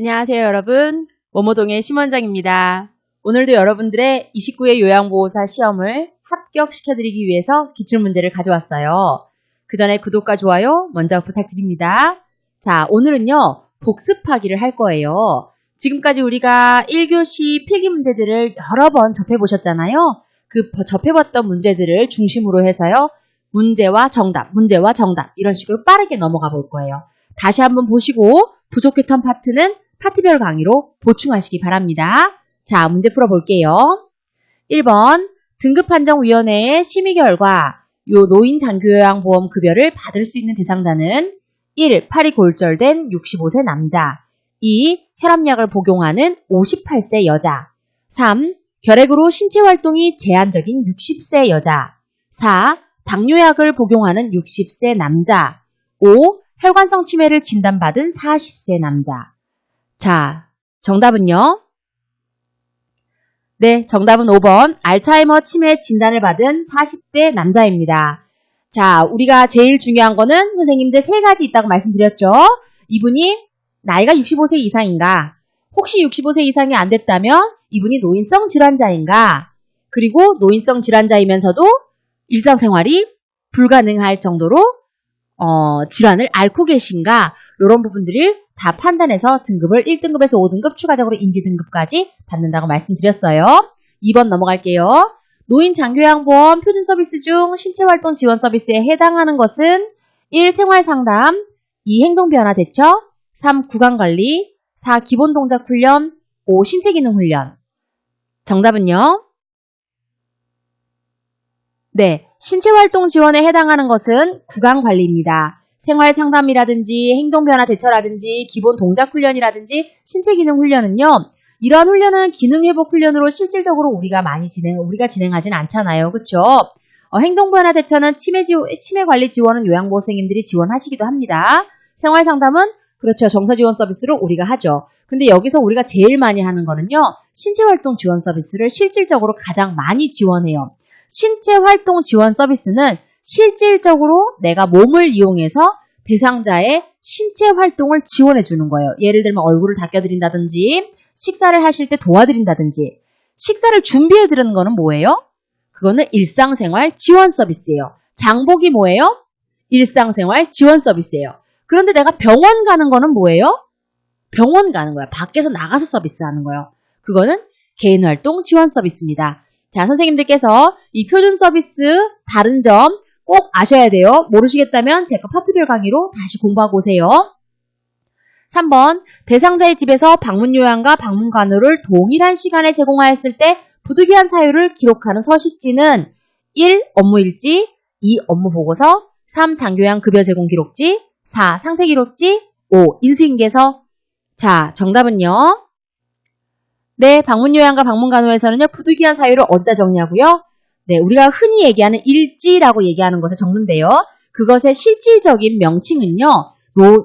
안녕하세요, 여러분. 모모동의 심원장입니다. 오늘도 여러분들의 29회 요양보호사 시험을 합격시켜드리기 위해서 기출문제를 가져왔어요. 그 전에 구독과 좋아요 먼저 부탁드립니다. 자, 오늘은요, 복습하기를 할 거예요. 지금까지 우리가 1교시 필기문제들을 여러 번 접해보셨잖아요. 그 접해봤던 문제들을 중심으로 해서요, 문제와 정답 이런 식으로 빠르게 넘어가 볼 거예요. 다시 한번 보시고 부족했던 파트는 파트별 강의로 보충하시기 바랍니다. 자, 문제 풀어볼게요. 1번 등급판정위원회의 심의 결과 노인 장기요양보험 급여를 받을 수 있는 대상자는 1. 팔이 골절된 65세 남자 2. 혈압약을 복용하는 58세 여자 3. 결핵으로 신체활동이 제한적인 60세 여자 4. 당뇨약을 복용하는 60세 남자 5. 혈관성 치매를 진단받은 40세 남자. 자, 정답은요? 네, 정답은 5번 알츠하이머 치매 진단을 받은 40대 남자입니다. 자, 우리가 제일 중요한 거는 선생님들 세 가지 있다고 말씀드렸죠. 이분이 나이가 65세 이상인가? 혹시 65세 이상이 안 됐다면 이분이 노인성 질환자인가? 그리고 노인성 질환자이면서도 일상생활이 불가능할 정도로 질환을 앓고 계신가? 이런 부분들을 다 판단해서 등급을 1등급에서 5등급 추가적으로 인지등급까지 받는다고 말씀드렸어요. 2번 넘어갈게요. 노인 장기요양보험 표준 서비스 중 신체활동 지원 서비스에 해당하는 것은 1. 생활상담 2. 행동변화 대처 3. 구강관리 4. 기본동작훈련 5. 신체기능훈련. 정답은요? 네, 신체활동 지원에 해당하는 것은 구강관리입니다. 생활상담이라든지 행동변화 대처라든지 기본동작훈련이라든지 신체기능훈련은요. 이러한 훈련은 기능회복훈련으로 실질적으로 우리가 진행하진 않잖아요. 그렇죠? 행동변화 대처는 치매관리 지원은 요양보호선생님들이 지원하시기도 합니다. 생활상담은 그렇죠. 정서지원 서비스로 우리가 하죠. 근데 여기서 우리가 제일 많이 하는 거는요. 신체활동 지원 서비스를 실질적으로 가장 많이 지원해요. 신체활동 지원 서비스는 실질적으로 내가 몸을 이용해서 대상자의 신체활동을 지원해 주는 거예요. 예를 들면 얼굴을 닦여드린다든지 식사를 하실 때 도와드린다든지. 식사를 준비해 드리는 거는 뭐예요? 그거는 일상생활 지원 서비스예요. 장복이 뭐예요? 일상생활 지원 서비스예요. 그런데 내가 병원 가는 거는 뭐예요? 병원 가는 거야. 밖에서 나가서 서비스하는 거예요. 그거는 개인활동 지원 서비스입니다. 자, 선생님들께서 이 표준 서비스 다른 점 꼭 아셔야 돼요. 모르시겠다면 제 거 파트별 강의로 다시 공부하고 오세요. 3번 대상자의 집에서 방문요양과 방문간호를 동일한 시간에 제공하였을 때 부득이한 사유를 기록하는 서식지는 1. 업무일지 2. 업무보고서 3. 장기요양 급여 제공 기록지 4. 상태기록지 5. 인수인계서. 자, 정답은요? 네, 방문요양과 방문간호에서는요, 부득이한 사유를 어디다 정리하고요? 네, 우리가 흔히 얘기하는 일지라고 얘기하는 것에 적는데요. 그것의 실질적인 명칭은요,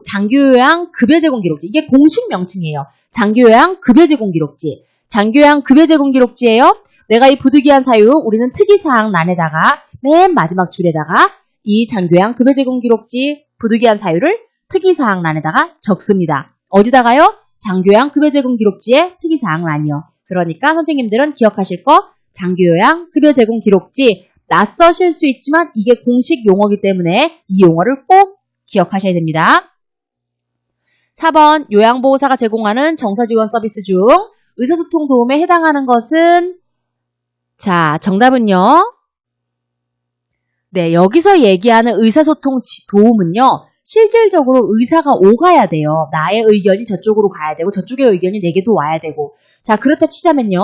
장기요양 급여 제공 기록지. 이게 공식 명칭이에요. 장기요양 급여 제공 기록지. 장기요양 급여 제공 기록지예요. 내가 이 부득이한 사유, 우리는 특이사항 란에다가 맨 마지막 줄에다가 이 장기요양 급여 제공 기록지 부득이한 사유를 특이사항 란에다가 적습니다. 어디다가요? 장기요양 급여 제공 기록지의 특이사항 란이요. 그러니까 선생님들은 기억하실 거 장기요양 급여 제공 기록지 낯서실 수 있지만 이게 공식 용어이기 때문에 이 용어를 꼭 기억하셔야 됩니다. 4번 요양보호사가 제공하는 정서지원 서비스 중 의사소통 도움에 해당하는 것은 자, 정답은요. 네, 여기서 얘기하는 의사소통 도움은요. 실질적으로 의사가 오가야 돼요. 나의 의견이 저쪽으로 가야 되고 저쪽의 의견이 내게도 와야 되고. 자, 그렇다 치자면요.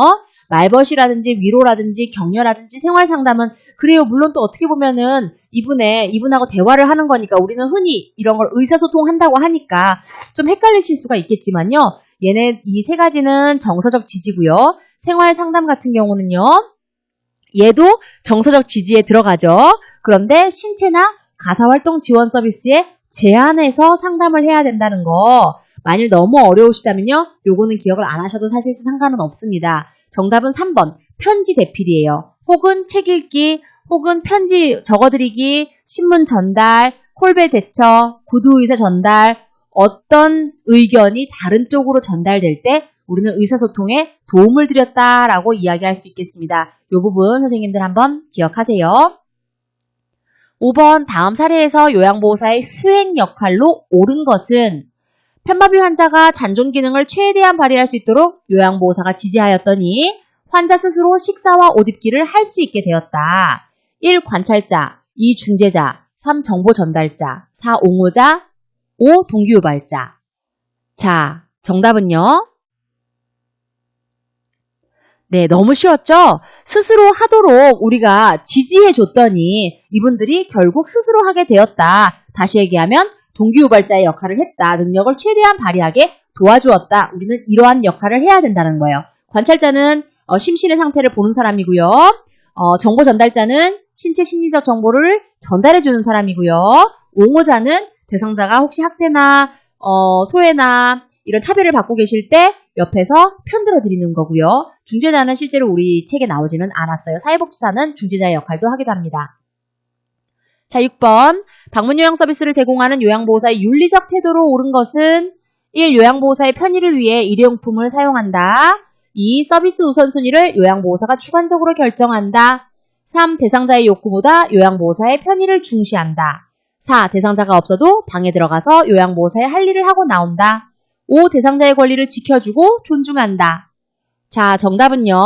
말벗이라든지 위로라든지 격려라든지 생활상담은 그래요. 물론 또 어떻게 보면은 이분하고 대화를 하는 거니까 우리는 흔히 이런 걸 의사소통한다고 하니까 좀 헷갈리실 수가 있겠지만요. 이 세 가지는 정서적 지지고요. 생활상담 같은 경우는요. 얘도 정서적 지지에 들어가죠. 그런데 신체나 가사활동 지원 서비스에 제한해서 상담을 해야 된다는 거. 만일 너무 어려우시다면요. 요거는 기억을 안 하셔도 사실 상관은 없습니다. 정답은 3번 편지 대필이에요. 혹은 책 읽기, 혹은 편지 적어드리기, 신문 전달, 콜벨 대처, 구두 의사 전달, 어떤 의견이 다른 쪽으로 전달될 때 우리는 의사소통에 도움을 드렸다라고 이야기할 수 있겠습니다. 이 부분 선생님들 한번 기억하세요. 5번 다음 사례에서 요양보호사의 수행 역할로 옳은 것은 편마비 환자가 잔존 기능을 최대한 발휘할 수 있도록 요양보호사가 지지하였더니 환자 스스로 식사와 옷 입기를 할 수 있게 되었다. 1. 관찰자, 2. 중재자, 3. 정보 전달자, 4. 옹호자, 5. 동기유발자. 자, 정답은요? 네, 너무 쉬웠죠? 스스로 하도록 우리가 지지해줬더니 이분들이 결국 스스로 하게 되었다. 다시 얘기하면 동기유발자의 역할을 했다. 능력을 최대한 발휘하게 도와주었다. 우리는 이러한 역할을 해야 된다는 거예요. 관찰자는 심신의 상태를 보는 사람이고요. 정보 전달자는 신체 심리적 정보를 전달해주는 사람이고요. 옹호자는 대상자가 혹시 학대나 소외나 이런 차별을 받고 계실 때 옆에서 편들어 드리는 거고요. 중재자는 실제로 우리 책에 나오지는 않았어요. 사회복지사는 중재자의 역할도 하기도 합니다. 자, 6번. 방문 요양 서비스를 제공하는 요양보호사의 윤리적 태도로 옳은 것은 1. 요양보호사의 편의를 위해 일회용품을 사용한다. 2. 서비스 우선순위를 요양보호사가 주관적으로 결정한다. 3. 대상자의 욕구보다 요양보호사의 편의를 중시한다. 4. 대상자가 없어도 방에 들어가서 요양보호사의 할 일을 하고 나온다. 5. 대상자의 권리를 지켜주고 존중한다. 자, 정답은요?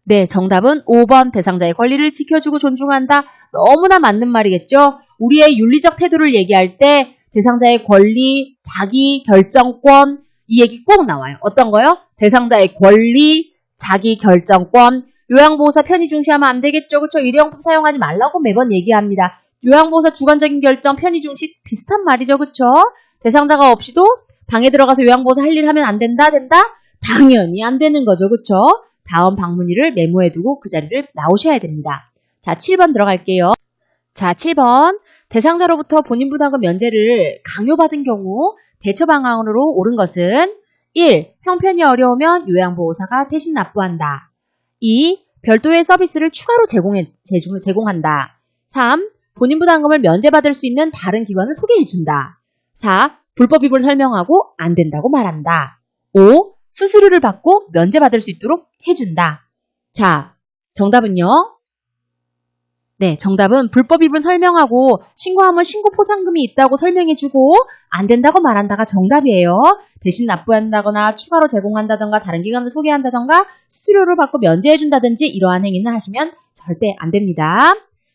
네, 정답은 5번 대상자의 권리를 지켜주고 존중한다. 너무나 맞는 말이겠죠? 우리의 윤리적 태도를 얘기할 때 대상자의 권리, 자기 결정권 이 얘기 꼭 나와요. 어떤 거요? 대상자의 권리, 자기 결정권, 요양보호사 편의 중시하면 안 되겠죠? 그렇죠? 일회용품 사용하지 말라고 매번 얘기합니다. 요양보호사 주관적인 결정, 편의 중시 비슷한 말이죠. 그렇죠? 대상자가 없이도 방에 들어가서 요양보호사 할 일 하면 안 된다? 당연히 안 되는 거죠. 그렇죠? 다음 방문일을 메모해두고 그 자리를 나오셔야 됩니다. 자, 7번 들어갈게요. 자, 7번. 대상자로부터 본인 부담금 면제를 강요받은 경우 대처 방안으로 옳은 것은 1. 형편이 어려우면 요양보호사가 대신 납부한다. 2. 별도의 서비스를 추가로 제공한다. 3. 본인 부담금을 면제받을 수 있는 다른 기관을 소개해준다. 4. 불법 위반을 설명하고 안 된다고 말한다. 5. 수수료를 받고 면제받을 수 있도록 해준다. 자, 정답은요? 네, 정답은 불법 위반 설명하고 신고하면 신고 포상금이 있다고 설명해주고 안 된다고 말한다가 정답이에요. 대신 납부한다거나 추가로 제공한다던가 다른 기관을 소개한다던가 수수료를 받고 면제해준다든지 이러한 행위는 하시면 절대 안 됩니다.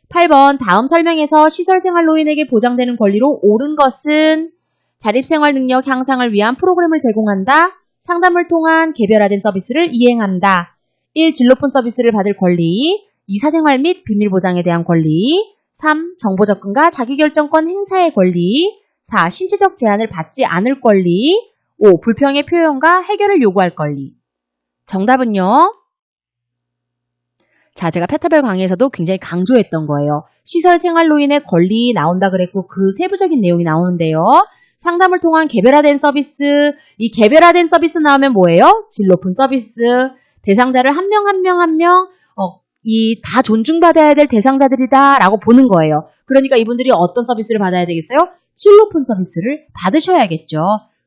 8번 다음 설명에서 시설생활노인에게 보장되는 권리로 옳은 것은 자립생활 능력 향상을 위한 프로그램을 제공한다. 상담을 통한 개별화된 서비스를 이행한다. 1. 질 높은 서비스를 받을 권리. 2. 사생활 및 비밀 보장에 대한 권리. 3. 정보 접근과 자기결정권 행사의 권리. 4. 신체적 제한을 받지 않을 권리. 5. 불평의 표현과 해결을 요구할 권리. 정답은요? 자, 제가 페타벨 강의에서도 굉장히 강조했던 거예요. 시설생활노인의 권리 나온다 그랬고 그 세부적인 내용이 나오는데요. 상담을 통한 개별화된 서비스, 이 개별화된 서비스 나오면 뭐예요? 질 높은 서비스, 대상자를 한 명 이 다 존중받아야 될 대상자들이다 라고 보는 거예요. 그러니까 이분들이 어떤 서비스를 받아야 되겠어요? 질 높은 서비스를 받으셔야겠죠.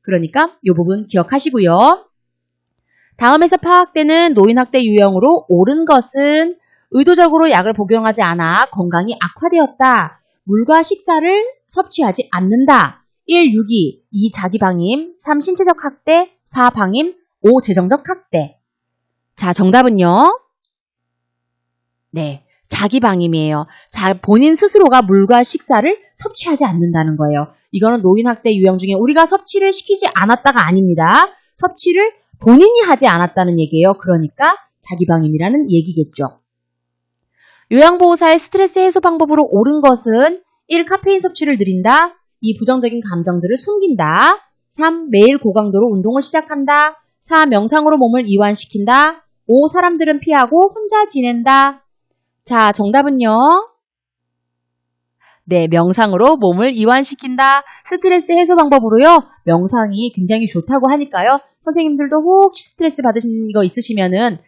그러니까 이 부분 기억하시고요. 다음에서 파악되는 노인학대 유형으로 옳은 것은 의도적으로 약을 복용하지 않아 건강이 악화되었다. 물과 식사를 섭취하지 않는다. 1. 유기, 2. 자기방임, 3. 신체적 학대, 4. 방임, 5. 재정적 학대. 자, 정답은요? 네, 자기방임이에요. 본인 스스로가 물과 식사를 섭취하지 않는다는 거예요. 이거는 노인학대 유형 중에 우리가 섭취를 시키지 않았다가 아닙니다. 섭취를 본인이 하지 않았다는 얘기예요. 그러니까 자기방임이라는 얘기겠죠. 요양보호사의 스트레스 해소 방법으로 옳은 것은 1. 카페인 섭취를 늘린다. 2. 부정적인 감정들을 숨긴다. 3. 매일 고강도로 운동을 시작한다. 4. 명상으로 몸을 이완시킨다. 5. 사람들은 피하고 혼자 지낸다. 자, 정답은요? 네, 명상으로 몸을 이완시킨다. 스트레스 해소 방법으로요. 명상이 굉장히 좋다고 하니까요. 선생님들도 혹시 스트레스 받으신 거 있으시면은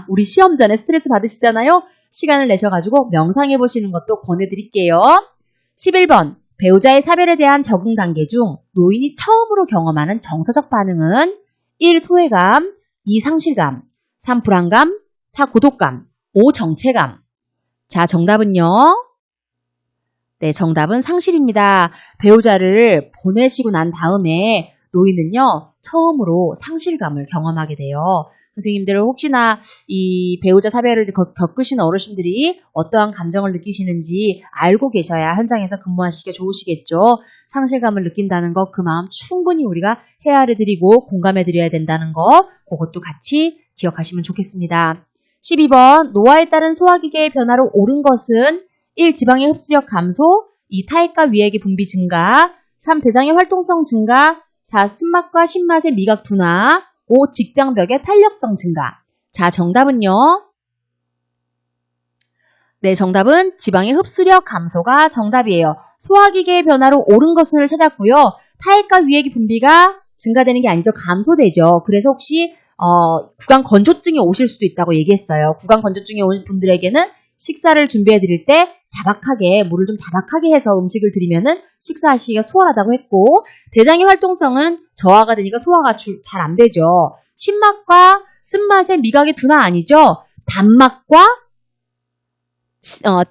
우리 시험 전에 스트레스 받으시잖아요. 시간을 내셔가지고 명상해 보시는 것도 권해드릴게요. 11번 배우자의 사별에 대한 적응 단계 중 노인이 처음으로 경험하는 정서적 반응은 1. 소외감, 2. 상실감, 3. 불안감, 4. 고독감, 5. 정체감. 자, 정답은요? 네, 정답은 상실입니다. 배우자를 보내시고 난 다음에 노인은요, 처음으로 상실감을 경험하게 돼요. 선생님들 혹시나 이 배우자 사별을 겪으신 어르신들이 어떠한 감정을 느끼시는지 알고 계셔야 현장에서 근무하시기가 좋으시겠죠. 상실감을 느낀다는 것, 그 마음 충분히 우리가 헤아려드리고 공감해드려야 된다는 것, 그것도 같이 기억하시면 좋겠습니다. 12번, 노화에 따른 소화기계의 변화로 옳은 것은 1. 지방의 흡수력 감소, 2. 타액과 위액의 분비 증가, 3. 대장의 활동성 증가, 4. 쓴맛과 신맛의 미각 둔화, 5. 직장벽의 탄력성 증가. 자, 정답은요? 네, 정답은 지방의 흡수력 감소가 정답이에요. 소화기계의 변화로 옳은 것을 찾았고요. 타액과 위액의 분비가 증가되는 게 아니죠. 감소되죠. 그래서 혹시 구강 건조증이 오실 수도 있다고 얘기했어요. 구강 건조증이 온 분들에게는 식사를 준비해 드릴 때 자박하게, 물을 좀 자박하게 해서 음식을 드리면은 식사하시기가 수월하다고 했고, 대장의 활동성은 저하가 되니까 소화가 잘 안 되죠. 신맛과 쓴맛의 미각의 둔화 아니죠? 단맛과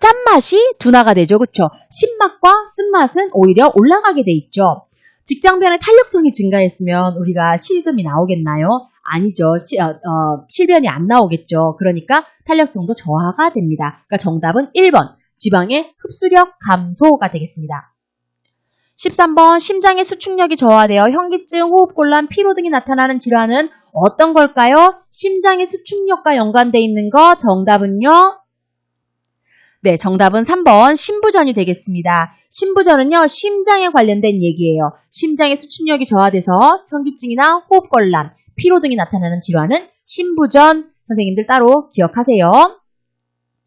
짠맛이 둔화가 되죠. 그쵸? 신맛과 쓴맛은 오히려 올라가게 돼 있죠. 직장변의 탄력성이 증가했으면 우리가 실금이 나오겠나요? 아니죠. 실변이 안 나오겠죠. 그러니까 탄력성도 저하가 됩니다. 그러니까 정답은 1번 지방의 흡수력 감소가 되겠습니다. 13번 심장의 수축력이 저하되어 현기증, 호흡곤란, 피로 등이 나타나는 질환은 어떤 걸까요? 심장의 수축력과 연관되어 있는 거 정답은요? 네, 정답은 3번 심부전이 되겠습니다. 심부전은요, 심장에 관련된 얘기예요. 심장의 수축력이 저하돼서 현기증이나 호흡곤란, 피로 등이 나타나는 질환은 심부전. 선생님들 따로 기억하세요.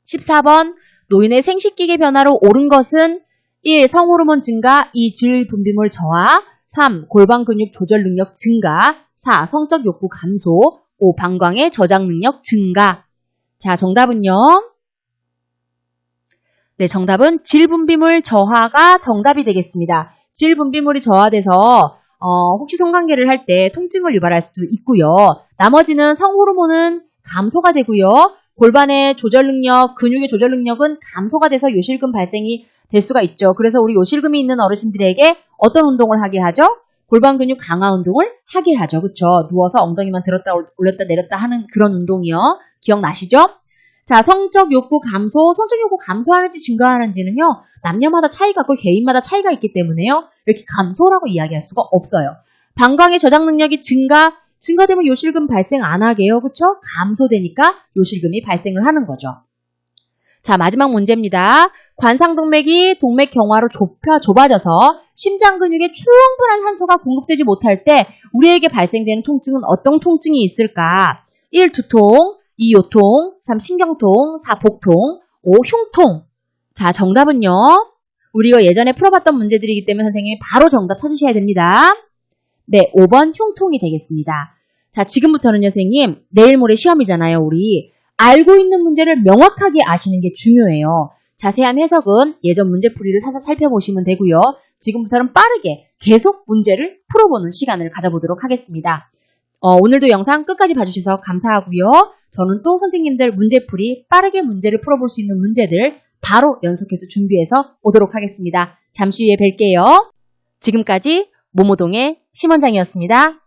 14번 노인의 생식기계 변화로 옳은 것은 1. 성호르몬 증가, 2. 질 분비물 저하, 3. 골반 근육 조절 능력 증가, 4. 성적 욕구 감소, 5. 방광의 저장 능력 증가. 자, 정답은요? 네, 정답은 질 분비물 저하가 정답이 되겠습니다. 질 분비물이 저하돼서 혹시 성관계를 할 때 통증을 유발할 수도 있고요. 나머지는 성호르몬은 감소가 되고요. 골반의 조절 능력, 근육의 조절 능력은 감소가 돼서 요실금 발생이 될 수가 있죠. 그래서 우리 요실금이 있는 어르신들에게 어떤 운동을 하게 하죠? 골반 근육 강화 운동을 하게 하죠. 그렇죠? 누워서 엉덩이만 들었다 올렸다 내렸다 하는 그런 운동이요. 기억나시죠? 자, 성적 욕구 감소, 성적 욕구 감소하는지 증가하는지는요. 남녀마다 차이가 있고 개인마다 차이가 있기 때문에요. 이렇게 감소라고 이야기할 수가 없어요. 방광의 저장 능력이 증가되면 요실금 발생 안 하게요. 그렇죠? 감소되니까 요실금이 발생을 하는 거죠. 자, 마지막 문제입니다. 관상동맥이 동맥 경화로 좁아져서 심장 근육에 충분한 산소가 공급되지 못할 때 우리에게 발생되는 통증은 어떤 통증이 있을까? 1. 두통, 2. 요통, 3. 신경통, 4. 복통, 5. 흉통. 자, 정답은요? 우리가 예전에 풀어봤던 문제들이기 때문에 선생님이 바로 정답 찾으셔야 됩니다. 네, 5번 흉통이 되겠습니다. 자, 지금부터는요, 선생님, 내일 모레 시험이잖아요, 우리. 알고 있는 문제를 명확하게 아시는 게 중요해요. 자세한 해석은 예전 문제풀이를 살펴보시면 되고요. 지금부터는 빠르게 계속 문제를 풀어보는 시간을 가져보도록 하겠습니다. 오늘도 영상 끝까지 봐주셔서 감사하고요. 저는 또 선생님들 문제풀이 빠르게 문제를 풀어볼 수 있는 문제들 바로 연속해서 준비해서 오도록 하겠습니다. 잠시 후에 뵐게요. 지금까지 모모동의 심원장이었습니다.